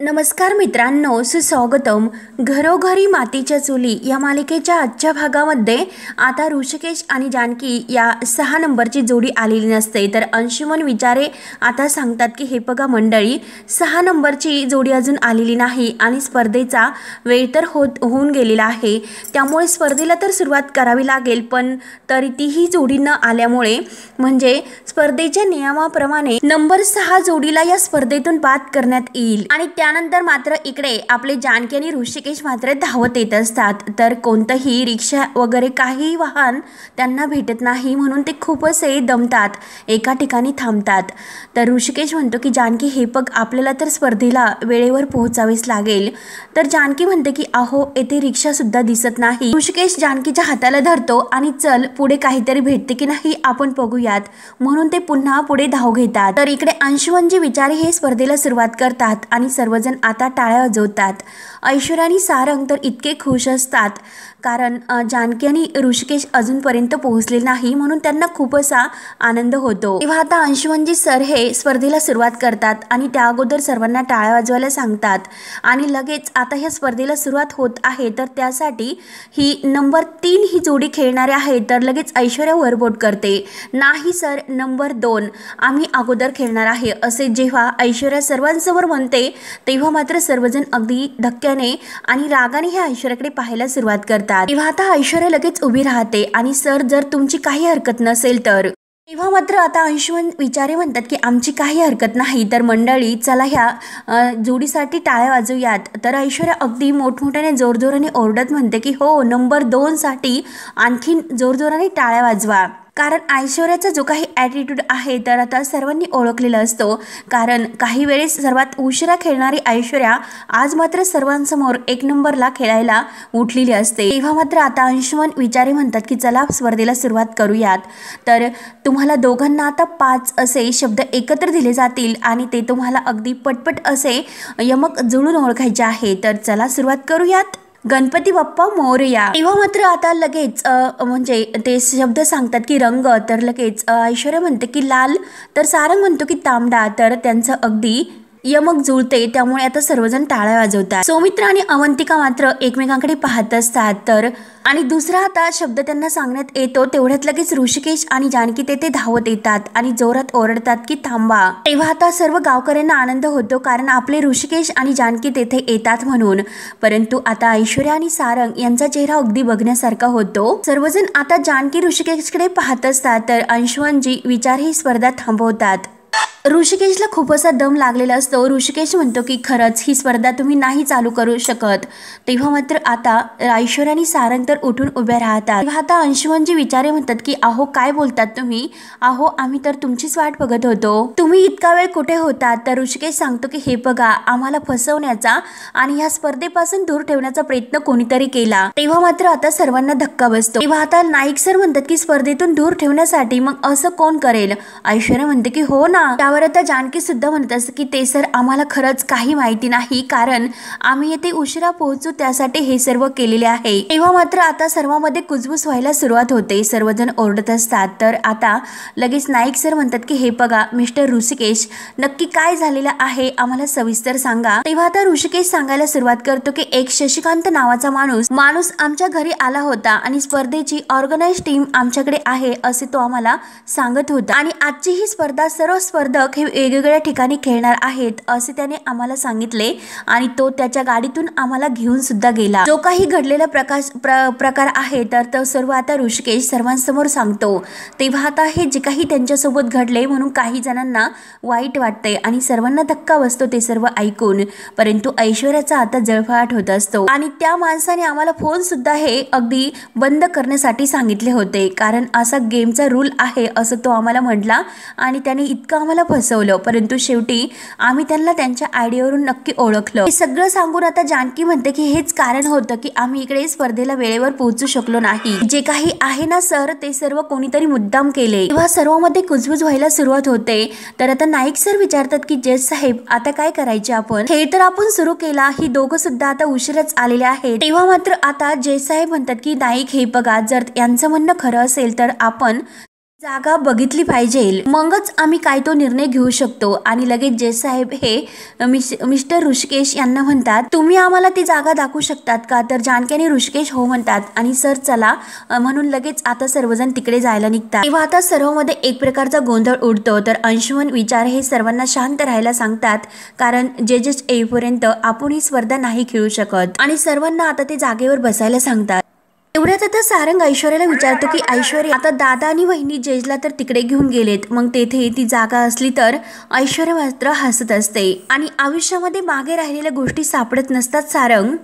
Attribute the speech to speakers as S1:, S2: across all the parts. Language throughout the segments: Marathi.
S1: नमस्कार मित्रांनो, सुस्वागतम. घरोघरी मातीच्या चुली या मालिकेच्या आजच्या भागामध्ये आता ऋषिकेश आणि जानकी या 6 नंबरची जोडी आलेली नसते. तर अंशुमन विचारे आता सांगतात की हे बघा मंडळी, 6 नंबरची जोडी अजून आलेली नाही आणि स्पर्धेचा वेळ तर होऊन गेलेला आहे. त्यामुळे स्पर्धेला तर सुरुवात करावी लागेल, पण तरी तीही जोडी न आल्यामुळे म्हणजे स्पर्धेच्या नियमाप्रमाणे नंबर 6 जोडीला या स्पर्धेतून बाद करण्यात येईल. आणि त्यानंतर मात्र इकडे आपले जानकी आणि ऋषिकेश मात्र धावत येत असतात. तर कोणतंही रिक्षा वगैरे काही वाहन त्यांना भेटत नाही, म्हणून ते खूप असे दमतात, एका ठिकाणी थांबतात. तर ऋषिकेश म्हणतो की जानकी हे बघ, आपल्याला तर स्पर्धेला वेळेवर पोहोचावेच लागेल. तर जानकी म्हणते की अहो, येथे रिक्षा सुद्धा दिसत नाही. ऋषिकेश जानकीच्या हाताला धरतो आणि चल पुढे काहीतरी भेटते की नाही आपण बघूयात, म्हणून ते पुन्हा पुढे धाव घेतात. तर इकडे अंशुमनजी विचारे हे स्पर्धेला सुरुवात करतात आणि सर्वजण आता टाळ्या वाजवतात. ऐश्वर्या आणि सारंग तर इतके खुश असतात कारण जानकी आणि ऋषिकेश अजूनपर्यंत पोहोचले नाही, म्हणून त्यांना खूप असा आनंद होतो. तेव्हा आता अंशुमनजी सर हे स्पर्धेला सुरुवात करतात आणि त्या अगोदर सर्वांना टाळ्या वाजवायला सांगतात. आणि लगेच आता ह्या स्पर्धेला सुरुवात होत आहे. तर त्यासाठी ही नंबर 3 ही जोडी खेळणारे आहे. तर लगेच ऐश्वर्या वरबोट करते, नाही सर, नंबर 2 आम्ही अगोदर खेळणार आहे. असे जेव्हा ऐश्वर्या सर्वांसमोर म्हणते तेव्हा मात्र सर्वजण अगदी धक्क्याने आणि रागाने ह्या ऐश्वर्याकडे पाहायला सुरुवात करतात. तेव्हा आता ऐश्वर्या लगेच उभी राहते आणि सर, जर तुमची काही हरकत नसेल तर. तेव्हा मात्र आता अंशुमन विचारे म्हणतात की आमची काही हरकत नाही. तर मंडळी चला ह्या जोडीसाठी टाळ्या वाजवूयात. तर ऐश्वर्या अगदी मोठमोठ्याने जोरजोराने ओरडत म्हणते की हो, नंबर 2 साठी आणखीन जोरजोराने टाळ्या वाजवा. कारण ऐश्वर्याचा जो काही ॲटिट्यूड आहे तर आता सर्वांनी ओळखलेला असतो. कारण काही वेळेस सर्वात उशिरा खेळणारी ऐश्वर्या आज मात्र सर्वांसमोर 1 नंबरला खेळायला उठलेली असते. तेव्हा मात्र आता अंशुमन विचारे म्हणतात की चला स्पर्धेला सुरुवात करूयात. तर तुम्हाला दोघांना आता 5 असे शब्द एकत्र दिले जातील आणि ते तुम्हाला अगदी पटपट असे यमक जुळून ओळखायचे आहे. तर चला सुरुवात करूयात. गणपती बाप्पा मोरया. तेव्हा मात्र आता लगेच म्हणजे ते शब्द सांगतात की रंग. तर लगेच ऐश्वर्या म्हणते की लाल, तर सारंग म्हणतो की तांबडा. तर त्यांचं अगदी यमक जुळते, त्यामुळे आता सर्वजण टाळ्या वाजवतात. सौमित्र आणि अवंतिका मात्र एकमेकांकडे पाहत असतात. तर आणि दुसरा आता शब्द त्यांना सांगण्यात येतो तेवढ्यात लगेच ऋषिकेश आणि जानकी तेथे धावत येतात आणि जोरात ओरडतात की थांबा. तेव्हा आता सर्व गावकऱ्यांना आनंद होतो कारण आपले ऋषिकेश आणि जानकी तेथे येतात म्हणून. परंतु आता ऐश्वर्या आणि सारंग यांचा चेहरा अगदी बघण्यासारखा होतो. सर्वजण आता जानकी ऋषिकेशकडे पाहत असतात. तर अंशुमनजी विचार ही स्पर्धा थांबवतात. ऋषिकेशला खूप असा दम लागलेला असतो. ऋषिकेश म्हणतो की खरंच ही स्पर्धा तुम्ही नाही चालू करू शकत. तेव्हा मात्र आता ऐश्वर्या आणि सारंग तर उठून उभ्या राहतात. तेव्हा आता अंशुमनजी विचारे म्हणतात की अहो, काय बोलतात तुम्ही? अहो, आम्ही तर तुमचीच वाट बघत होतो. तुम्ही इतका वेळ कुठे होतात? तर ऋषिकेश सांगतो की हे बघा, आम्हाला फसवण्याचा आणि ह्या स्पर्धेपासून दूर ठेवण्याचा प्रयत्न कोणीतरी केला. तेव्हा मात्र आता सर्वांना धक्का बसतो. तेव्हा आता नाईक सर म्हणतात की स्पर्धेतून दूर ठेवण्यासाठी मग असं कोण करेल? ऐश्वर्या म्हणते की हो ना. त्यावर आता जानकी सुद्धा म्हणत असते की ते सर, आम्हाला खरंच काही माहिती नाही कारण आम्ही येथे उशिरा पोहोचू त्यासाठी हे सर्व केलेले आहे. तेव्हा मात्र आता सर्वांमध्ये कुजबूज व्हायला सुरुवात होते. सर्वजण ओरडत असतात. तर आता लगेच नाईक सर म्हणतात की हे बघा मिस्टर ऋषिकेश, नक्की काय झालेलं आहे आम्हाला सविस्तर सांगा. तेव्हा आता ऋषिकेश सांगायला सुरुवात करतो की एक शशिकांत नावाचा माणूस आमच्या घरी आला होता आणि स्पर्धेची ऑर्गनाइज टीम आमच्याकडे आहे असे तो आम्हाला सांगत होता आणि आजची ही स्पर्धा सर्व स्पर्धक हे वेगवेगळ्या ठिकाणी खेळणार आहेत असे त्याने आम्हाला सांगितले आणि तो त्याच्या गाडीतून आम्हाला घेऊन सुद्धा गेला. जो काही घडलेला प्रकार आहे तर तो सर्व आता ऋषिकेश सर्वांसमोर सांगतो. तेव्हा आता हे जे काही त्यांच्यासोबत घडले म्हणून काही जणांना वाईट वाटते आणि सर्वांना धक्का बसतो ते सर्व ऐकून. परंतु ऐश्वर्याचा आता जळफळाट होत असतो आणि त्या माणसाने आम्हाला फोन सुद्धा हे अगदी बंद करण्यासाठी सांगितले होते कारण असा गेमचा रूल आहे असं तो आम्हाला म्हटला आणि त्याने इतकं आम्हाला फसवलं. परंतु शेवटी आम्ही त्यांना त्यांच्या आयडियावरून नक्की ओळखलं. हे सगळं सांगून आता जानकी म्हणते की हेच कारण होतं की आम्ही इकडे स्पर्धेला वेळेवर पोहोचू शकलो नाही. जे काही आहे ना सर, ते सर्व कोणीतरी मुद्दाम केले. तेव्हा सर्वांमध्ये कुजबूज व्हायला सुरुवात होते. तर आता नाईक सर विचारतात की जज साहेब, आता काय करायचे आपण? खेळ तर आपण सुरू केला, ही दोघं सुद्धा आता उशीरच आलेले आहेत. तेव्हा मात्र आता जज साहेब म्हणतात की नाईक, हे बघा, जर यांचं म्हणणं खरं असेल तर आपण जागा बघितली पाहिजे, मगच आम्ही काय तो निर्णय घेऊ शकतो. आणि लगेच जज साहेब हे मिस्टर ऋषिकेश यांना म्हणतात, तुम्ही आम्हाला ती जागा दाखवू शकतात का? तर जानकी आणि ऋषिकेश हो म्हणतात आणि सर चला म्हणून लगेच आता सर्वजण तिकडे जायला निघतात. तेव्हा आता सर्वमध्ये एक प्रकारचा गोंधळ उडतो. तर अंशुमन विचार हे सर्वांना शांत राहायला सांगतात, कारण जजेस येईपर्यंत आपण ही स्पर्धा नाही खेळू शकत. आणि सर्वांना आता ते जागेवर बसायला सांगतात. एवढ्यात आता सारंग ऐश्वर्याला विचारतो की ऐश्वर्या, आता दादा आणि वहिनी जजला तर तिकडे घेऊन गेलेत, मग तेथे ती जागा असली तर? ऐश्वर्या मात्र हसत असते आणि आयुष्यामध्ये मागे राहिलेल्या गोष्टी सापडत नसतात सारंग.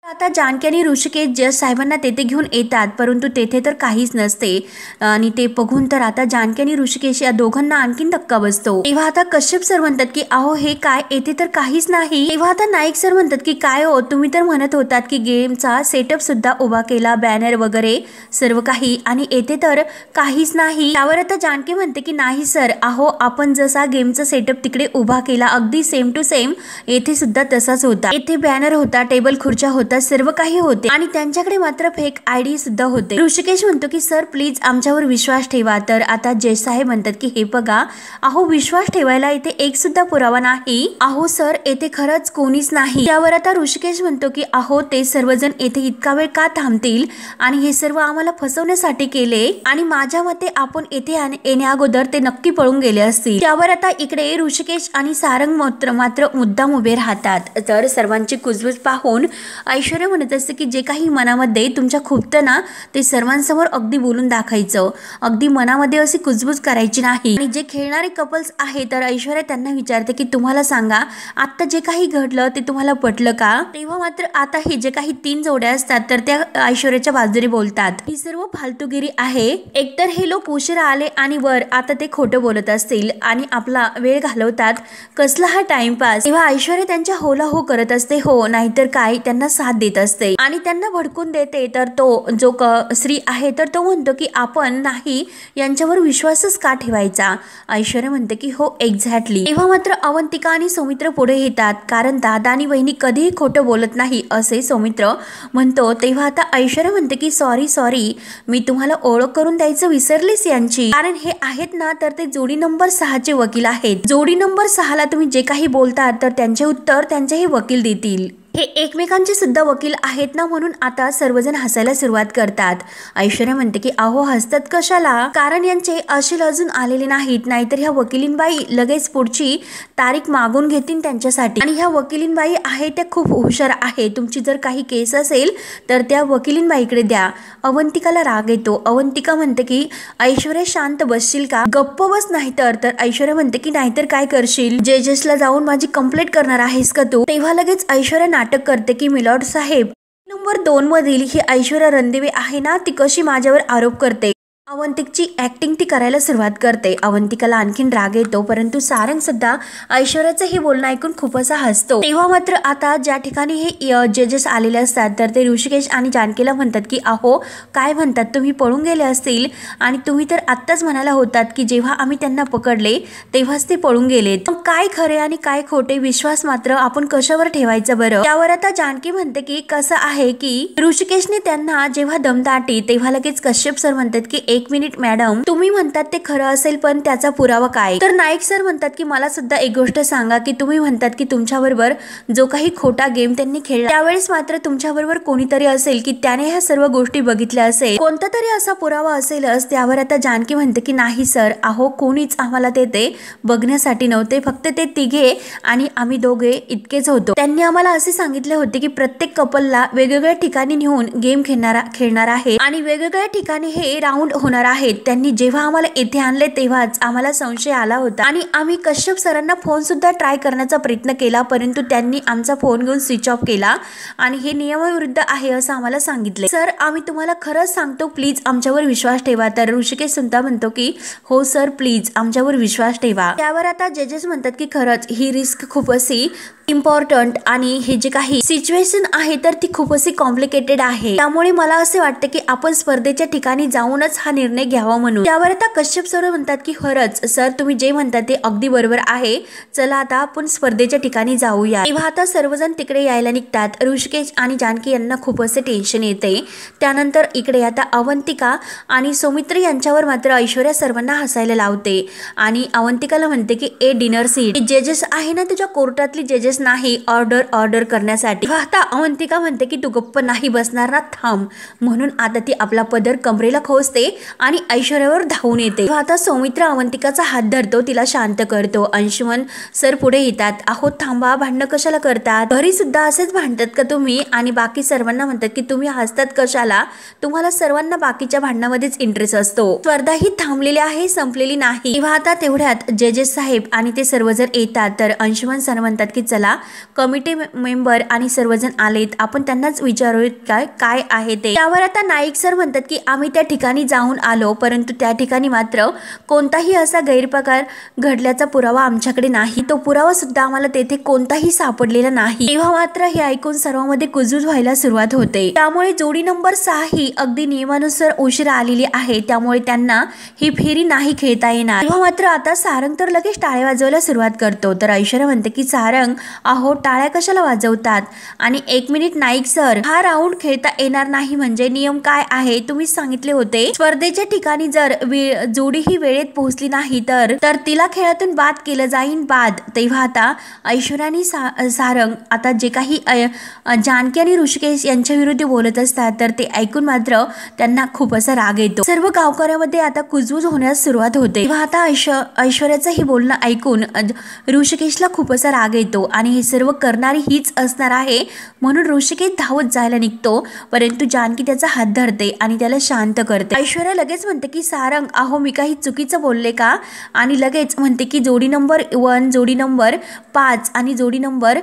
S1: आता जानकी आणि ऋषिकेश जज साहेबांना तेथे घेऊन येतात, परंतु तेथे तर काहीच नसते. आणि ते बघून तर आता जानकी आणि ऋषिकेश या दोघांना आणखीन धक्का बसतो. तेव्हा आता कश्यप सर म्हणतात की अहो हे काय, येथे तर काहीच नाही. तेव्हा आता नाईक सर म्हणतात की काय हो, तुम्ही तर म्हणत होतात की गेमचा सेटअप सुद्धा उभा केला, बॅनर वगैरे सर्व काही, आणि येथे तर काहीच नाही. त्यावर आता जानकी म्हणते की नाही सर, अहो आपण जसा गेमचा सेटअप तिकडे उभा केला अगदी सेम टू सेम येथे सुद्धा तसाच होता. येथे बॅनर होता, टेबल खुर्च्या होता, सर्व काही होते, आणि त्यांच्याकडे मात्र फेक आयडी सुद्धा होते. ऋषिकेश म्हणतो की सर प्लीज आमच्यावर विश्वास ठेवा. तर आता जज साहेब म्हणतात की हे बघा, अहो विश्वास ठेवायला इथे एक सुद्धा पुरावा नाही. अहो सर येथे खरंच कोणीच नाही. त्यावर आता ऋषिकेश म्हणतो की अहो ते सर्वजण येथे इतका वेळ का थांबतील, आणि हे सर्व आम्हाला फसवण्यासाठी केले, आणि माझ्या मते आपण येथे येण्या अगोदर ते नक्की पळून गेले असतील. त्यावर आता इकडे ऋषिकेश आणि सारंग मात्र मुद्दाम उभे राहतात. तर सर्वांची कुजबूज पाहून ऐश्वर्या म्हणत असते की जे काही मनामध्ये तुमच्या खुपतं ना, ते सर्वांसमोर अगदी बोलून दाखवायचं, अगदी मनामध्ये अशी कुजबूज करायची नाही. आणि जे खेळणारे कपल्स आहे तर ऐश्वर्या त्यांना विचारते की तुम्हाला सांगा, आता जे काही घडलं ते तुम्हाला पटलं का? तेव्हा मात्र आता हे जे काही 3 जोड्या असतात तर त्या ऐश्वर्याच्या बाजूने बोलतात, ही सर्व फालतूगिरी आहे. एकतर हे लोक उशिरा आले आणि वर आता ते खोटं बोलत असतील आणि आपला वेळ घालवतात, कसला हा टाइमपास. तेव्हा ऐश्वर्या त्यांच्या होला हो करत असते, हो नाहीतर काय, त्यांना साथ देत असते आणि त्यांना भडकून देते. तर तो जो श्री आहे तर तो म्हणतो की आपण नाही यांच्यावर विश्वासच का ठेवायचा? ऐश्वर्या म्हणते की हो एक्झॅक्टली. तेव्हा मात्र अवंतिका आणि सौमित्र पुढे येतात, कारण दादा आणि वहिनी कधीही खोटं बोलत नाही असे सौमित्र म्हणतो. तेव्हा आता ऐश्वर्या म्हणते की सॉरी मी तुम्हाला ओळख करून द्यायचं विसरलीस यांची, कारण हे आहेत ना तर ते जोडी नंबर 6 चे वकील आहेत. जोडी नंबर 6 ला तुम्ही जे काही बोलतात तर त्यांचे उत्तर त्यांचे हे वकील देतील. हे एकमेकांचे सुद्धा वकील आहेत ना, म्हणून आता सर्वजण हसायला सुरुवात करतात. ऐश्वर्या म्हणते की अहो हसतात कशाला, कारण यांचे अशील अजून आलेले नाहीत, नाहीतर ह्या वकिलींबाई लगेच पुढची तारीख मागून घेतील त्यांच्यासाठी. आणि ह्या वकिलींबाई आहे त्या खूप हुशार आहे, तुमची जर काही केस असेल तर त्या वकिलींबाईकडे द्या. अवंतिकाला राग येतो. अवंतिका म्हणते की ऐश्वर्या शांत बसशील का, गप्प बस नाही तर ऐश्वर्या म्हणते की नाहीतर काय करशील, जजेसला जाऊन माझी कंप्लेंट करणार आहेस का तू? तेव्हा लगेच ऐश्वर्या नाटक करते की मिलॉर्ड साहेब, नंबर 2 मधील ही ऐश्वर्या रणदिवे आहे ना, ती कशी माझ्यावर आरोप करते. अवंतिकची ऍक्टिंग ती करायला सुरुवात करते. अवंतिकाला आणखीन राग येतो, परंतु सारंग सुद्धा ऐश्वर्याचं हे बोलणं ऐकून खूप असा हसतो. तेव्हा मात्र आता ज्या ठिकाणी हे जजेस आलेले असतात तर ते ऋषिकेश आणि जानकीला म्हणतात की अहो काय म्हणतात, तुम्ही पळून गेले असतील, आणि तुम्ही तर आत्ताच म्हणाला होतात की जेव्हा आम्ही त्यांना पकडले तेव्हाच ते पळून गेलेत, मग काय खरे आणि काय खोटे, विश्वास मात्र आपण कशावर ठेवायचा बरं? त्यावर आता जानकी म्हणते की कसं आहे की ऋषिकेशने त्यांना जेव्हा दमदाटी, तेव्हा लगेच कश्यप सर म्हणतात की 1 मिनिट मॅडम, तुम्ही म्हणतात ते खरं असेल पण त्याचा पुरावा काय? तर नाईक सर म्हणतात की मला सुद्धा एक गोष्ट सांगा की तुम्ही म्हणतात की तुमच्याबरोबर जो काही खोटा गेम त्यांनी खेळला त्यावेळेस मात्र तुमच्याबरोबर कोणीतरी असेल की त्याने ह्या सर्व गोष्टी बघितल्या असेल, कोणता तरी असा पुरावा असेलच. त्यावर आता जानकी म्हणते की नाही सर, अहो कोणीच आम्हाला ते बघण्यासाठी नव्हते, फक्त ते तिघे आणि आम्ही दोघे इतकेच होतो. त्यांनी आम्हाला असे सांगितले होते की प्रत्येक कपलला वेगवेगळ्या ठिकाणी नेऊन गेम खेळणार आहे आणि वेगवेगळ्या ठिकाणी हे राऊंड होणार आहेत. त्यांनी जेव्हा आम्हाला येथे आणले तेव्हाच आम्हाला संशय आला होता आणि आम्ही कश्यप सरांना फोन सुद्धा ट्राय करण्याचा प्रयत्न केला, परंतु त्यांनी आमचा फोन घेऊन स्विच ऑफ केला आणि हे नियमाविरुद्ध आहे असं आम्हाला सांगितले. सर आम्ही तुम्हाला खरंच सांगतो, प्लीज आमच्यावर विश्वास ठेवा. तर ऋषिकेश सुद्धा म्हणतो की हो सर प्लीज आमच्यावर विश्वास ठेवा. त्यावर आता जजेस म्हणतात की खरंच ही रिस्क खूप अशी इम्पॉर्टंट आणि हे जे काही सिच्युएशन आहे तर ती खूप अशी कॉम्प्लिकेटेड आहे, त्यामुळे मला असे वाटते की आपण स्पर्धेच्या ठिकाणी जाऊनच हा निर्णय घ्यावा म्हणून। त्यावर आता कश्यप सर म्हणतात की खरंच सर तुम्ही जे म्हणतात ते अगदी बरोबर आहे, चला आता आपण स्पर्धेच्या ठिकाणी जाऊया। तेव्हा आता सर्वजण तिकडे यायला निघतात। ऋषिकेश आणि जानकी यांना खूप असे टेन्शन येते। त्यानंतर इकडे आता अवंतिका आणि सौमित्र यांच्यावर मात्र ऐश्वर्या सर्वांना हसायला लावते आणि अवंतिकाला म्हणते की ए डिनर सीट, जजेस आहे ना तुझ्या कोर्टातली जजेस नाही ऑर्डर करण्यासाठी। आता अवंतिका म्हणते की तू गप्प नाही बसणार ना, थांब। म्हणून आता ती आपला पदर कमरेला खोचते आणि ऐश्वर्यावर धावून येते। आता सौमित्र अवंतिकाचा हात धरतो, तिला शांत करतो। अंशुमन सर पुढे येतात, अहो थांबा, भांडणं कशाला करतात, घरी सुद्धा असेच भांडतात का तुम्ही? आणि बाकी सर्वांना म्हणतात की तुम्ही हसतात कशाला, तुम्हाला सर्वांना बाकीच्या भांडणामध्येच इंटरेस्ट असतो। स्पर्धा ही थांबलेली आहे, संपलेली नाही। तेव्हा आता तेवढ्यात जजेस साहेब आणि ते सर्वजण येतात। तर अंशुमन सर म्हणतात की चला कमिटी मेंबर आणि सर्वजण आलेत, आपण त्यांनाच विचारूयात काय आहे ते। त्यावर आता नाईक सर म्हणतात की आम्ही त्या ठिकाणी जाऊन आलो, परंतु त्या ठिकाणी मात्र कोणताही असा गैरप्रकार घडल्याचा पुरावा आमच्याकडे नाही, तो पुरावा सुद्धा आम्हाला तेथे कोणताही सापडलेला नाही। तेव्हा मात्र हे ऐकून सर्वांमध्ये कुजबूज व्हायला सुरुवात होते। त्यामुळे जोडी नंबर 6 ही अगदी नियमानुसार उशिरा आलेली आहे, त्यामुळे त्यांना ही फेरी नाही खेळता येणार। तेव्हा मात्र आता सारंग तर लगेच टाळ्या वाजवायला सुरुवात करतो। तर ऐश्वर्या म्हणते की सारंग अहो टाळ्या कशाला वाजवतात, आणि 1 मिनिट नाईक सर, हा राऊंड खेळता येणार नाही म्हणजे नियम काय आहे तुम्ही सांगितले होते, स्पर्धेच्या ठिकाणी जर जोडी ही वेळेत पोहोचली नाही तर तिला खेळातून बाद केलं जाईल, बाद। तेव्हा आता ऐश्वर्यानी सारंग आता जे काही जानकी आणि ऋषिकेश यांच्या विरुद्ध बोलत असतात तर ते ऐकून मात्र त्यांना खूप असा राग येतो। सर्व गावकऱ्यामध्ये आता कुजबूज होण्यास सुरुवात होते। तेव्हा आता ऐश्वर्याचं हे बोलणं ऐकून ऋषिकेशला खूप असा राग येतो आणि हे सर्व करणारी हीच असणार आहे म्हणून ऋषिकेश धावत जायला निघतो, परंतु जानकी त्याचा हात धरते आणि त्याला शांत करते। ऐश्वर्या लगेच म्हणते की सारंग अहो मी काही चुकीचं बोलले का, आणि लगेच म्हणते की जोडी नंबर 1, जोडी नंबर 5 आणि जोडी नंबर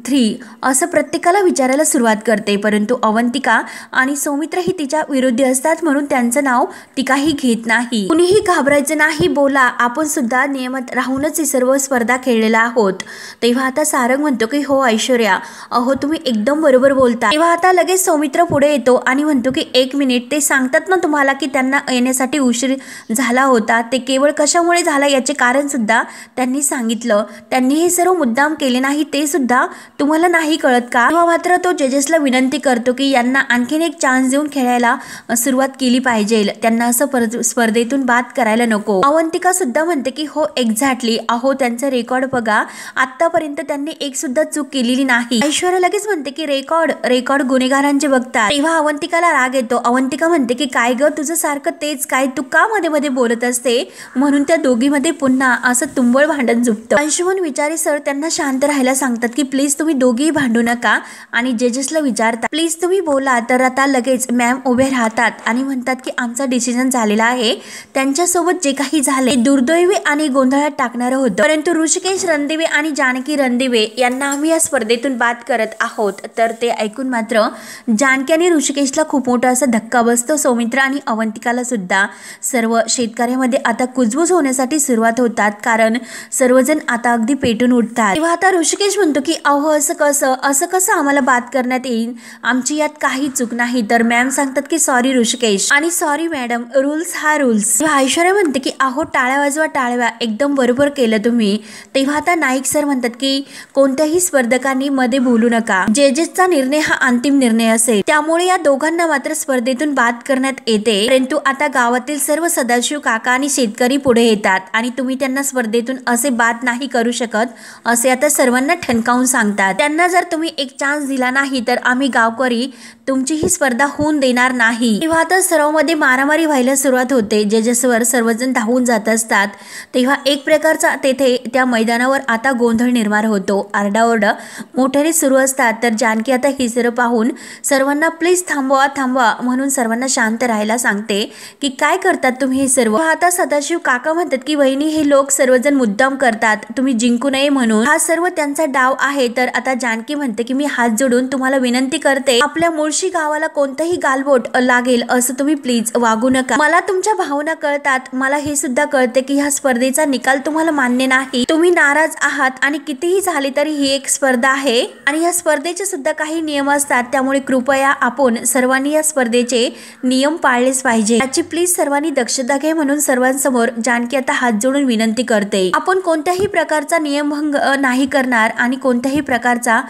S1: 3 असं प्रत्येकाला विचारायला सुरुवात करते, परंतु अवंतिका आणि सौमित्र ही तिच्या विरुद्ध असतात म्हणून त्यांचं नाव ती काही घेत नाही। कुणीही घाबरायचं नाही, बोला, आपण सुद्धा नियमात राहूनच ही सर्व स्पर्धा खेळलेला आहोत। तेव्हा आता सारंग म्हणतो की हो ऐश्वर्या, अहो तुम्ही एकदम बरोबर बोलता। तेव्हा आता लगेच सौमित्र पुढे येतो आणि म्हणतो की 1 मिनिट, ते सांगतात ना तुम्हाला की त्यांना येण्यासाठी उशीर झाला होता, ते केवळ कशामुळे झाला याचे कारण सुद्धा त्यांनी सांगितलं, त्यांनी हे सर्व मुद्दाम केले नाही ते सुद्धा तुम्हाला नाही कळत का? तेव्हा मात्र तो जजेसला विनंती करतो की यांना आणखीन एक चान्स देऊन खेळायला सुरुवात केली पाहिजे, त्यांना असं स्पर्धेतून बाद करायला नको। अवंतिका सुद्धा म्हणते की हो एक्झॅक्टली, अहो त्यांचा रेकॉर्ड बघा, आतापर्यंत त्यांनी एक सुद्धा चूक केलेली नाही। ऐश्वर्या लगेच म्हणते की रेकॉर्ड गुन्हेगारांचे बघतात। तेव्हा अवंतिकाला राग येतो। अवंतिका म्हणते की काय ग तुझं सारखं तेच काय, तू का मध्ये मध्ये बोलत असते, म्हणून त्या दोघीमध्ये पुन्हा असं तुंबळ भांडण झुकतं। अंशुमन विचारी सर त्यांना शांत राहायला सांगतात की प्लीज तुम्ही दोघेही भांडू नका, आणि जजेसला विचारतात प्लीज तुम्ही बोला। तर आता लगेच मॅम उभे राहतात आणि म्हणतात की आमचा डिसिजन झालेला आहे, त्यांच्यासोबत जे काही झाले दुर्दैवी आणि गोंधळात टाकणारं होतं, परंतु ऋषिकेश रणदिवे आणि जानकी रणदिवे यांना आम्ही या स्पर्धेतून बाद करत आहोत। तर ते ऐकून मात्र जानकी आणि ऋषिकेशला खूप मोठा असा धक्का बसतो, सौमित्र आणि अवंतिकाला सुद्धा। सर्व शेतकऱ्यामध्ये आता कुजबूज होण्यासाठी सुरुवात होतात, कारण सर्वजण आता अगदी पेटून उठतात। तेव्हा आता ऋषिकेश म्हणतो की अहो असं कसं आम्हाला बाद करण्यात येईल, आमची यात काही चूक नाही। तर मॅम सांगतात की सॉरी ऋषिकेश आणि सॉरी मॅडम, रूल्स हा रूल्स। ऐश्वर्या म्हणते की अहो टाळ्या वाजवा टाळ्या, एकदम बरोबर केलं तुम्ही। तेव्हा आता नाईक सर म्हणतात की कोणत्याही स्पर्धकांनी मध्ये बोलू नका, जजेसचा निर्णय हा अंतिम निर्णय असेल, त्यामुळे या दोघांना मात्र स्पर्धेतून बाद करण्यात येते, परंतु आता गावातील सर्व सदाशिव काका आणि शेतकरी पुढे येतात आणि तुम्ही त्यांना स्पर्धेतून असे बाद नाही करू शकत असे आता सर्वांना ठणकावून सांगतात। त्यांना जर तुम्ही एक चान्स दिला नाही तर आम्ही गावकरी तुमची ही स्पर्धा होऊन देणार नाही। तेव्हा आता सर्वांमध्ये मारामारी व्हायला सुरुवात होते, जजेसवर सर्वजण धावून जात असतात। तेव्हा एक प्रकारचा तेथे त्या मैदानावर आता गोंधळ निर्माण होतो, आरडाओरडा मोठ्याने सुरू असतात। तर जानकी आता हे सर्व पाहून सर्वांना प्लीज थांबवा म्हणून सर्वांना शांत राहायला सांगते की काय करतात तुम्ही हे सर्व। आता सदाशिव काका म्हणतात की वहिनी हे लोक सर्वजण मुद्दाम करतात, तुम्ही जिंकू नये म्हणून, हा सर्व त्यांचा डाव आहे। तर तर आता जानकी म्हणते की मी हात जोडून तुम्हाला विनंती करते, आपल्या मुळशी गावाला कोणतंही गालबोट लागेल असं तुम्ही प्लीज वागू नका. मला तुमच्या भावना कळतात, मला हे सुद्धा कळते की ह्या स्पर्धेचा निकाल तुम्हाला मान्य नाही, तुम्ही नाराज आहात आणि कितीही झाले तरी ही एक स्पर्धा आहे आणि ह्या स्पर्धेचे सुद्धा काही नियम असतात. त्यामुळे कृपया आपण सर्वांनी या स्पर्धेचे नियम पाळलेच पाहिजे, याची प्लीज सर्वांनी दक्षता घ्या म्हणून सर्वांसमोर जानकी आता हात जोडून विनंती करते. आपण कोणत्याही प्रकारचा नियमभंग नाही करणार आणि कोणत्याही प्रकारचा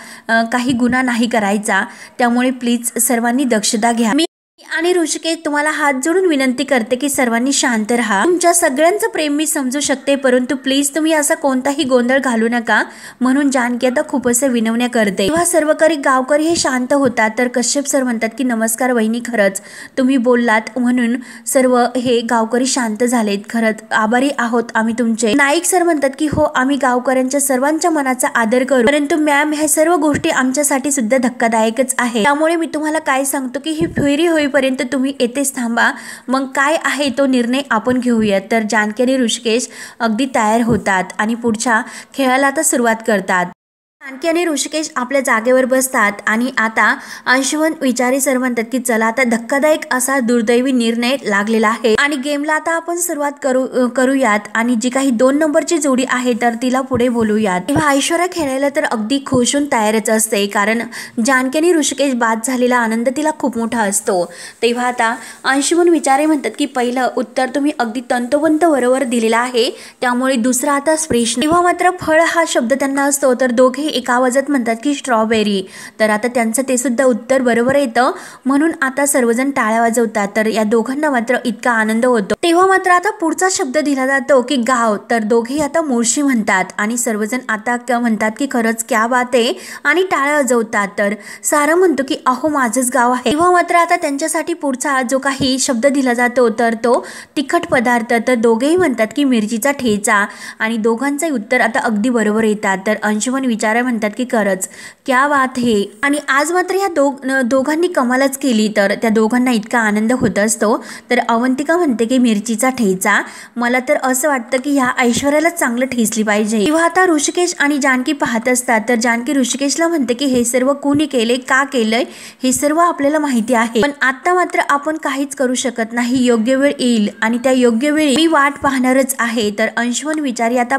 S1: काही गुन्हा नाही करायचा, त्यामुळे प्लीज सर्वांनी दक्षता घ्या. मी आणि ऋषिकेश तुम्हाला हात जोडून विनंती करते की सर्वांनी शांत राहा. तुमच्या सगळ्यांचं प्रेम मी समजू शकते, परंतु प्लीज तुम्ही असा कोणताही गोंधळ घालू नका म्हणून जानकी आता खूप असे विनवण्या करते. तेव्हा सर्व गावकरी हे शांत होतात. तर कश्यप सर म्हणतात की नमस्कार वहिनी, खरंच तुम्ही बोललात म्हणून सर्व हे गावकरी शांत झालेत, खरंच आभारी आहोत आम्ही तुमचे. नाईक सर म्हणतात की हो, आम्ही गावकऱ्यांच्या सर्वांच्या मनाचा आदर करू, परंतु मॅम ह्या सर्व गोष्टी आमच्यासाठी सुद्धा धक्कादायकच आहे. त्यामुळे मी तुम्हाला काय सांगतो की ही फेरी होईपर्यंत तुम्ही येथेच थांबा, मग काय आहे तो निर्णय आपण घेऊयात. तर जानकी आणि ऋषिकेश अगदी तयार होतात आणि पुढच्या खेळाला आता सुरुवात करतात. जानकी आणि ऋषिकेश आपल्या जागेवर बसतात आणि आता अंशुमन विचारी सर म्हणतात की चला आता धक्कादायक असा दुर्दैवी निर्णय लागलेला आहे आणि गेमला आता आपण सुरुवात करूयात आणि जी काही 2 नंबरची जोडी आहे तर तिला पुढे बोलूयात. तेव्हा ऐश्वर्या खेळायला तर अगदी खुश होऊन तयारच असते, कारण जानकी आणि ऋषिकेश बाद झालेला आनंद तिला खूप मोठा असतो. तेव्हा आता अंशुमन विचारे म्हणतात की पहिलं उत्तर तुम्ही अगदी तंतोतंत बरोबर दिलेला आहे, त्यामुळे दुसरा आता प्रश्न. तेव्हा मात्र फळ हा शब्द त्यांना असतो, तर दोघे एका आवाजात म्हणतात की स्ट्रॉबेरी. तर आता त्यांचं ते सुद्धा उत्तर बरोबर येतं म्हणून आता सर्वजण टाळ्या वाजवतात. तर या दोघांना मात्र इतका आनंद होतो. तेव्हा मात्र आता पुढचा शब्द दिला जातो की गाव. तर दोघेही आता मुळशी म्हणतात आणि सर्वजण आता म्हणतात की खरंच क्या बात आहे आणि टाळ्या वाजवतात. तर सारंग म्हणतो की अहो माझंच गाव आहे. तेव्हा मात्र आता त्यांच्यासाठी पुढचा जो काही शब्द दिला जातो तर तो तिखट पदार्थ. तर दोघेही म्हणतात की मिरचीचा ठेचा आणि दोघांचंही उत्तर आता अगदी बरोबर येतात. तर अंशुमन विचार म्हणतात की खरंच क्या बात है आणि आज मात्र ह्या दोघांनी कमालच केली. तर त्या दोघांना इतका आनंद होत असतो. तर अवंतिका म्हणते की मिरचीचा ठेचा, मला तर असं वाटतं की ह्या ऐश्वर्याला चांगलं ठेचली पाहिजे. तेव्हा आता ऋषिकेश आणि जानकी पाहत असतात. तर जानकी ऋषिकेशला म्हणते की हे सर्व कोणी केले, का केलंय हे सर्व आपल्याला माहिती आहे, पण आता मात्र आपण काहीच करू शकत नाही, योग्य वेळ येईल आणि त्या योग्य वेळी मी वाट पाहणारच आहे. तर अंशुमन विचारी आता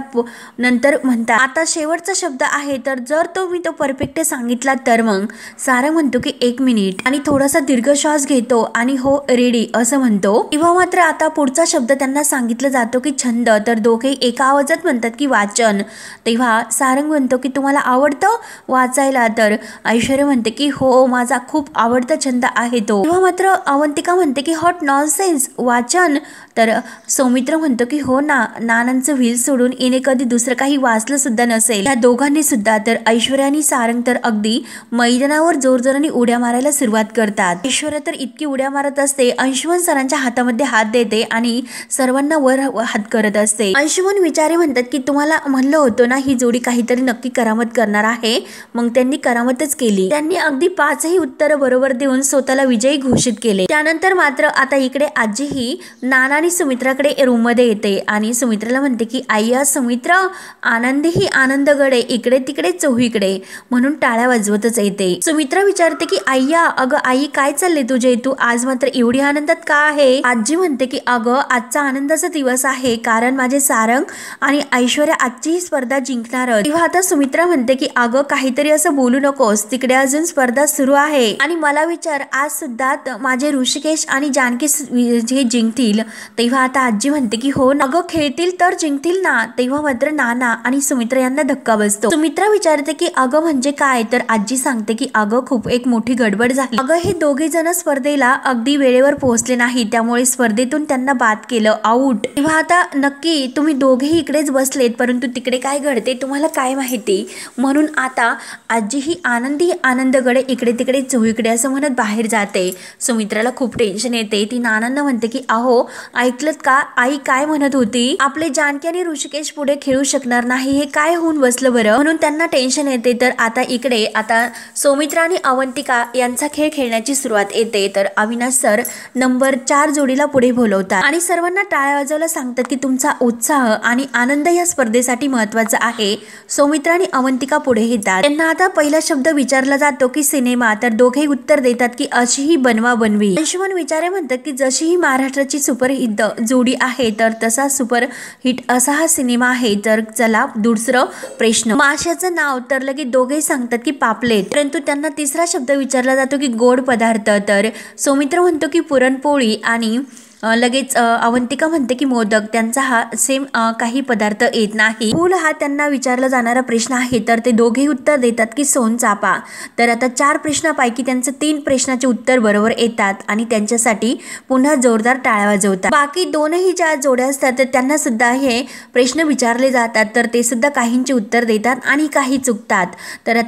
S1: नंतर म्हणतात आता शेवटचा शब्द आहे, तर जर तो मी तो परफेक्ट सांगितला तर मग. सारंग म्हणतो की 1 मिनिट आणि थोडासा दीर्घ श्वास घेतो आणि हो रेडी असं म्हणतो. तेव्हा मात्र आता पुढचा शब्द त्यांना सांगितलं जातो की छंद. तर दोघे एका आवाजात म्हणतात की वाचन. तेव्हा सारंग म्हणतो की तुम्हाला आवडतं वाचायला. तर ऐश्वर्या म्हणते की हो माझा खूप आवडता छंद आहे तो. तेव्हा मात्र अवंतिका म्हणते की हॉट नॉनसेन्स वाचन. तर सौमित्र म्हणतो की हो ना, नानांचं व्हील सोडून येणे कधी दुसरं काही वाचलं सुद्धा नसेल. या दोघांनी सुद्धा. तर ऐश्वर्या आणि सारंग तर अगदी मैदानावर जोरजोराने उड्या मारायला सुरुवात करतात. ऐश्वर्या तर इतकी उड्या मारत असते, अंशुमन सरांच्या हातामध्ये हात देते आणि सर्वांना वर हात करत असते. अंशुमन विचारे म्हणतात की तुम्हाला म्हणलं होतं ना ही जोडी काहीतरी नक्की करामत करणार आहे, मग त्यांनी करामतच केली. त्यांनी अगदी 5ही उत्तरं बरोबर देऊन स्वतःला विजयी घोषित केले. त्यानंतर मात्र आता इकडे आजी ही नाना आणि सुमित्राकडे रूम मध्ये येते आणि सुमित्राला म्हणते की आय्या सुमित्रा, आनंदी ही आनंदगडे इकडे तिकडे चोहीकडे म्हणून टाळ्या वाजवतच येते. सुमित्रा विचारते की आय्या अगं आई काय चालले तुझे, तू आज मात्र एवढी आनंदात का आहे. आजी म्हणते की अगं आजचा आनंदाचा दिवस आहे, कारण माझे सारंग आणि ऐश्वर्या आजची ही स्पर्धा जिंकणार. तेव्हा आता सुमित्रा म्हणते की अगं काहीतरी असं बोलू नकोस, तिकडे अजून स्पर्धा सुरू आहे आणि मला विचार आज सुद्धा माझे ऋषिकेश आणि जानकी जे जिंकतील. तेव्हा आता आजी म्हणते की हो अगं खेळतील तर जिंकतील ना. तेव्हा मात्र नाना आणि सुमित्रा यांना धक्का बसतो. सुमित्रा विचारते की अगं म्हणजे काय. तर आजी सांगते की अगं खूप एक मोठी गडबड झाली. अगं हे दोघे जण स्पर्धेला अगदी वेळेवर पोहोचले नाही, त्यामुळे स्पर्धेतून त्यांना बाद केलं, आऊट. तेव्हा आता नक्की तुम्ही दोघेही इकडेच बसलेत, परंतु तिकडे काय घडते तुम्हाला काय माहिती, म्हणून आता आजी ही आनंदी आनंदगडे इकडे तिकडे चोहीकडे असं म्हणत बाहेर जाते. सुमित्राला खूप टेन्शन येते. ती नानांना म्हणते की अहो ऐकलत का, आई काय म्हणत होती, आपले जानकी आणि ऋषिकेश पुढे खेळू शकणार नाही, हे काय होऊन बसलं बरं. म्हणून त्यांना टेन्शन येते तर आता इकडे आता सौमित्रा आणि अवंतिका यांचा खेळ खेळण्याची सुरुवात येते। तर अविनाश सर नंबर 4 जोडीला पुढे बोलवतात आणि सर्वांना टाळ्या वाजवायला सांगतात की तुमचा उत्साह आणि आनंद या स्पर्धेसाठी महत्त्वाचा आहे। सौमित्रा आणि अवंतिका पुढे येतात। त्यांना आता पहिला शब्द विचारला जातो की सिनेमा, तर दोघे उत्तर देतात की अशी ही बनवा बनवी। अंशुमन विचारे म्हणतात की जशी ही महाराष्ट्राची सुपरहिट जोडी आहे तर तसा सुपरहिट असा हा सिनेमा आहे। तर चला दुसरं प्रश्न, माशाचं नाव, तर लगेच दोघे सांगतात की पापलेट। परंतु त्यांना तिसरा शब्द विचारला जातो की गोड पदार्थ, तर सौमित्र म्हणतो की पुरणपोळी आणि लगेच अवंतिका म्हणते की मोदक। त्यांचा हा सेम काही पदार्थ येत नाही। फूल हा त्यांना विचारला जाणारा प्रश्न आहे तर ते दोघे उत्तर देतात की सोनचाफा। तर आता 4 प्रश्नापैकी त्यांचे 3 प्रश्नाचे उत्तर बरोबर येतात आणि त्यांच्यासाठी पुन्हा जोरदार टाळ्या वाजवतात। बाकी दोनही ज्या जोड्या असतात तर त्यांना सुद्धा हे प्रश्न विचारले जातात तर ते सुद्धा काहींचे उत्तर देतात आणि काही चुकतात। तर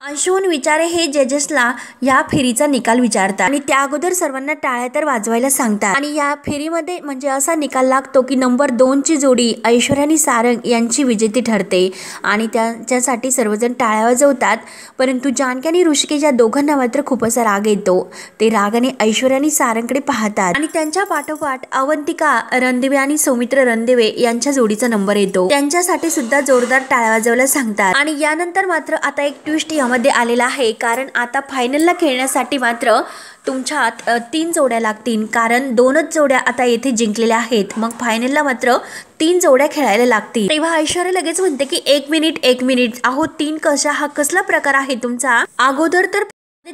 S1: अंशुमन विचारे हे जजेसला या फेरीचा निकाल विचारतात आणि त्या अगोदर सर्वांना टाळ्या तर वाजवायला सांगतात आणि या फेरीमध्ये म्हणजे असा निकाल लागतो की नंबर 2 ची जोडी ऐश्वर्या आणि सारंग यांची विजेती ठरते आणि त्याच्यासाठी सर्वजण टाळ्या वाजवतात। परंतु जानकी आणि ऋषिकेश या दोघांना मात्र खूप असा राग येतो। ते रागाने ऐश्वर्या आणि सारंगकडे पाहतात आणि त्यांच्या पाठोपाठ अवंतिका रणदिवे आणि सौमित्र रणदिवे यांच्या जोडीचा नंबर येतो। त्यांच्यासाठी सुद्धा जोरदार टाळ्या वाजवायला सांगतात आणि यानंतर मात्र आता एक ट्विस्ट मध्ये आलेला आहे, कारण आता फायनलला खेळण्यासाठी मात्र तुमच्यात 3 जोड्या लागतील, कारण 2च जोड्या आता येथे जिंकलेल्या आहेत। मग फायनलला मात्र 3 जोड्या खेळायला लागतील। तेव्हा ऐश्वर्या लगेच म्हणते की एक मिनिट अहो 3 कशा, हा कसला प्रकार आहे तुमचा? अगोदर तर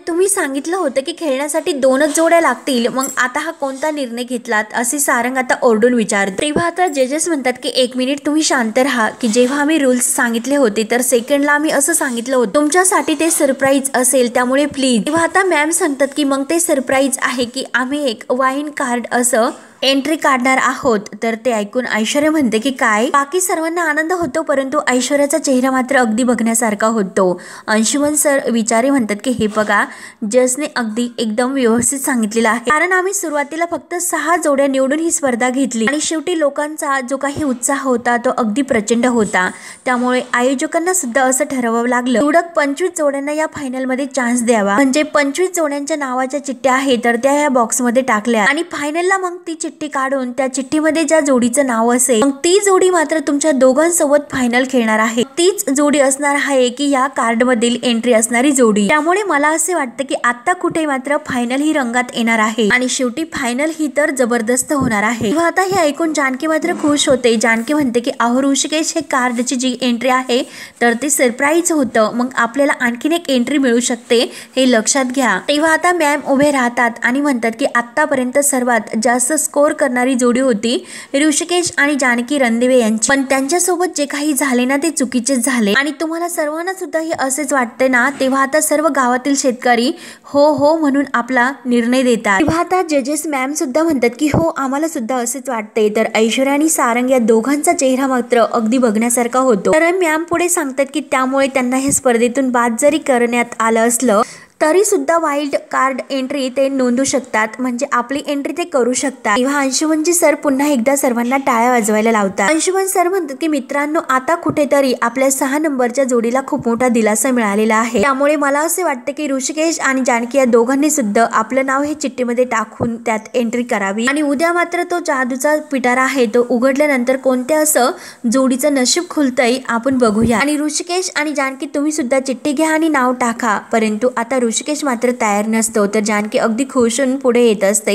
S1: तुम्ही सांगितलं होतं की खेळण्यासाठी 2च जोड्या लागतील, मग आता हा कोणता निर्णय घेतलात, असे सारंग आता ओरडून विचारते। तेव्हा आता जजेस म्हणतात की एक मिनिट तुम्ही शांत राहा, की जेव्हा आम्ही रूल्स सांगितले होते तर सेकंडला आम्ही असं सांगितलं होतं तुमच्यासाठी ते सरप्राईज असेल, त्यामुळे प्लीज। तेव्हा आता मॅम सांगतात की मग ते सरप्राईज आहे की आम्ही एक वाईन कार्ड असं एंट्री काढणार आहोत। तर ते ऐकून ऐश्वर्या म्हणते की काय? बाकी सर्वांना आनंद होतो परंतु ऐश्वर्याचा चेहरा मात्र अगदी बघण्यासारखा होतो। अंशुमन सर विचारे म्हणतात की हे बघा, जजने अगदी एकदम व्यवस्थित सांगितलेलं आहे, कारण आम्ही सुरुवातीला फक्त 6 जोड्या निवडून ही स्पर्धा घेतली आणि शेवटी लोकांचा जो काही उत्साह होता तो अगदी प्रचंड होता, त्यामुळे आयोजकांना सुद्धा असं ठरवावं लागलं निवडक 25 जोड्यांना या फायनल मध्ये चान्स द्यावा। म्हणजे 25 जोड्यांच्या नावाच्या चिठ्ठ्या आहेत तर त्या या बॉक्स मध्ये टाकल्या आणि फायनलला मग ती चिठ्ठी काढून त्या चिठ्ठीमध्ये ज्या जोडीचं नाव असेल मग ती जोडी मात्र तुमच्या दोघांसोबत फायनल खेळणार आहे। तीच जोडी असणार आहे की या कार्ड मधील एंट्री असणारी जोडी। त्यामुळे मला असे वाटतं की आता कुठे मात्र फायनल ही रंगात येणार आहे आणि शेवटी फायनल ही तर जबरदस्त होणार आहे। तेव्हा आता हे ऐकून जानकी मात्र खुश होते। जानकी म्हणते की अहो ऋषिकेश, हे कार्डची जी एंट्री आहे तर ते सरप्राईज होतं, मग आपल्याला आणखीन एक एंट्री मिळू शकते, हे लक्षात घ्या। तेव्हा आता मॅम उभे राहतात आणि म्हणतात की आतापर्यंत सर्वात जास्त स्कोर करणारी जोडी होती ऋषिकेश आणि जानकी रणदिवे यांची, पण त्यांच्यासोबत जे काही झाले ना ते चुकीचेच झाले आणि तुम्हाला सर्वांना सुद्धा हे असेच वाटते ना? तेव्हा आता सर्व गावातील शेतकरी हो हो म्हणून आपला निर्णय देतात। तेव्हा आता जजेस मॅम सुद्धा म्हणतात की हो, आम्हाला सुद्धा असेच वाटते। तर ऐश्वर्या आणि सारंग या दोघांचा चेहरा मात्र अगदी बघण्यासारखा होतो। तर मॅम पुढे सांगतात की त्यामुळे त्यांना हे स्पर्धेतून बाद जरी करण्यात आलं असलं तरी सुद्धा वाईल्ड कार्ड एंट्री ते नोंदवू शकतात, म्हणजे आपली एंट्री ते करू शकतात। तेव्हा अंशुमनजी सर पुन्हा एकदा सर्वांना टाळ्या वाजवायला लावतात। अंशुमन सर म्हणतात की मित्रांनो, आता कुठेतरी आपल्या 6 नंबरच्या जोडीला खूप मोठा दिलासा मिळालेला आहे, त्यामुळे मला असे वाटते की ऋषिकेश आणि जानकी या दोघांनी सुद्धा आपलं नाव हे चिठ्ठीमध्ये टाकून त्यात एंट्री करावी आणि उद्या मात्र तो जादूचा पिटारा आहे तो उघडल्यानंतर कोणत्या असं जोडीचं नशीब खुलतंय आपण बघूया। आणि ऋषिकेश आणि जानकी तुम्ही सुद्धा चिठ्ठी घ्या आणि नाव टाका। परंतु आता ऋषिकेश मात्र तयार नसतो, तर जानकी अगदी खुश होऊन पुढे येत असते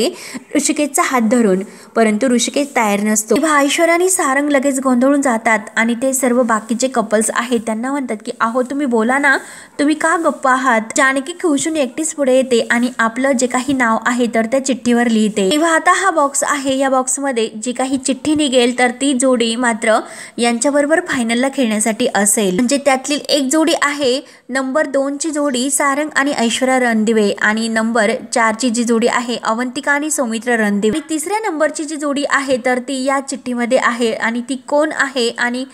S1: ऋषिकेशचा हात धरून, परंतु ऋषिकेश तयार नसतो। तेव्हा ऐश्वर्या आणि सारंग लगेच गोंधळून जातात आणि ते सर्व बाकीचे कपल्स आहेत त्यांना म्हणतात की अहो तुम्ही बोला ना, तुम्ही का गप्प आहात? जानकी खुशून एकटीच पुढे येते आणि आपलं जे काही नाव आहे तर त्या चिठ्ठीवर लिहिते। तेव्हा आता हा बॉक्स आहे, या बॉक्स मध्ये जी काही चिठ्ठी निघेल तर ती जोडी मात्र यांच्याबरोबर फायनलला खेळण्यासाठी असेल, म्हणजे त्यातली एक जोडी आहे नंबर 2 ची जोडी सारंग आणि ऐश्वर्या रणदिवे आणि नंबर 4 ची जी जोडी आहे अवंतिका आणि सौमित्र रणदिवे। आणि तिसऱ्या नंबरची जी जोडी आहे तर ती या चिठ्ठीमध्ये आहे आणि ती कोण आहे आणि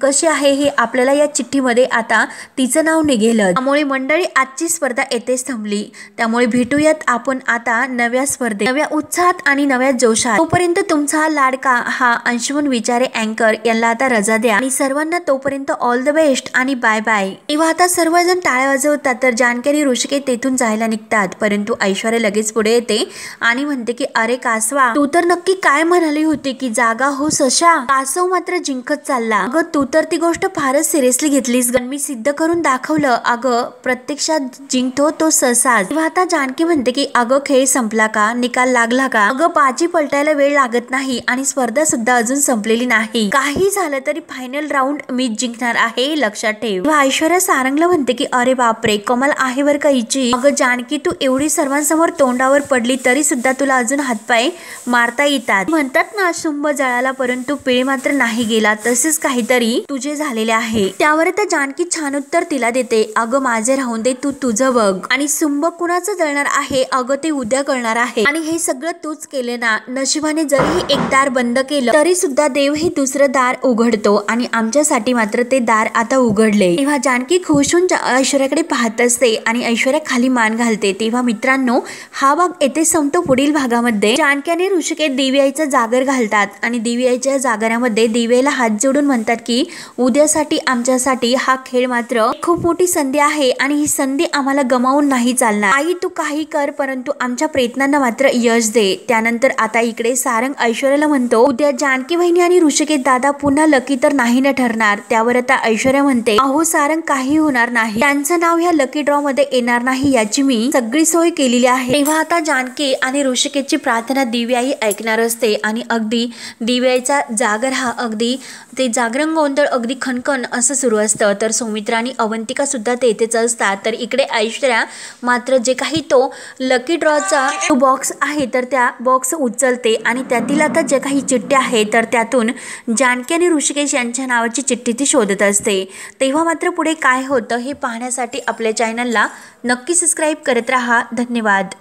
S1: कशी आहे हे आपल्याला या चिठ्ठीमध्ये आता तिचं नाव निघेल। त्यामुळे मंडळी आजची स्पर्धा येथेच थांबली। त्यामुळे भेटूयात आपण आता नव्या स्पर्धेत, नव्या उत्साहात आणि नव्या जोशात। तोपर्यंत तुमचा लाडका हा अंशुमन विचारे अँकर यांना आता रजा द्या आणि सर्वांना तोपर्यंत ऑल द बेस्ट आणि बाय बाय। तेव्हा आता सर्वजण टाळ्या वाजवतात तर जानकी आणि ऋषिकेश तेथून जायला निघतात, परंतु ऐश्वर्या लगेच पुढे येते आणि म्हणते की अरे कासवा, तू तर नक्की काय म्हणाली होती की जागा हो सशा। कासव मात्र जिंकत चालला। अगं तू तर ती गोष्ट फारच सिरियसली घेतलीस, मी सिद्ध करून दाखवलं। अगं प्रत्यक्षात जिंकतो तो ससाच। तेव्हा आता जानकी म्हणते की अगं खेळ संपला का, निकाल लागला का? अगं बाजी पलटायला वेळ लागत नाही आणि स्पर्धा सुद्धा अजून संपलेली नाही। काही झालं तरी फायनल राऊंड मी जिंकणार आहे, लक्षात ठेव। ऐश्वर्या सारंगला म्हणते की अरे बापरे, कमाल आहे बर का हिची। अगं जानकी, तू एवढी सर्वांसमोर तोंडावर पडली तरी सुद्धा तुला अजून हातपाय मारता येतात। म्हणतात ना शुंभ जळाला परंतु पेळ मात्र नाही गेला, तसेच काहीतरी तुझे झालेले आहे। त्यावर तर जानकी छान उत्तर तिला देते, अगं माझे राहून दे, तू तुझं बघ। आणि शुंभ कुणाचं जळणार आहे अगं ते उद्या कळणार आहे आणि हे सगळं तूच केले ना। नशिबाने जरीही एक दार बंद केलं तरी सुद्धा देव हे दुसरं दार उघडतो आणि आमच्यासाठी मात्र ते दार आता उघडले। तेव्हा जानकी खुश होऊन ऐश्वर्याकडे पाहत असते आणि ऐश्वर्या खाली मान घालते। तेव्हा मित्रांनो, हा भाग येथे संपतो। पुढील भागामध्ये जानकी आणि ऋषिकेश देवीआईचा जागर घालतात आणि देवीआईच्या जागरामध्ये देवीआईला हात जोडून म्हणतात की उद्यासाठी आमच्यासाठी हा खेळ मात्र खूप मोठी संधी आहे आणि ही संधी आम्हाला गमावून नाही चालणार। आई तू काही कर परंतु आमच्या प्रयत्नांना मात्र यश दे। त्यानंतर आता इकडे सारंग ऐश्वर्याला म्हणतो उद्या जानकी बहिणी आणि ऋषिकेश दादा पुन्हा लकी तर नाही न ठरणार। त्यावर आता ऐश्वर्या म्हणते अहो सारंग, काही होणार नाही, त्यांचं नाव ह्या लकी ड्रॉ मध्ये येणार नाही याची मी सगळी सोय केलेली आहे। तेव्हा आता जानकी आणि ऋषिकेशची प्रार्थना देवीआई ऐकणार असते आणि अगदी देवीआईचा जागर हा अगदी ते जागरण गोंधळ अगदी खणखण असं सुरू असतं। तर सौमित्र आणि अवंतिका सुद्धा तेथेच असतात। तर इकडे ऐश्वर्या मात्र जे काही तो लकी ड्रॉचा बॉक्स आहे तर त्या बॉक्स उचलते आणि त्यातील आता जे काही चिठ्ठ्या आहे तर त्यातून जानकी आणि ऋषिकेश यांच्या नावाची चिठ्ठी ती शोधत असते। तेव्हा मात्र पुढे काय होतं हे पाहण्यासाठी आपल्या चॅनलला नक्की सबस्क्राईब करत राहा। धन्यवाद।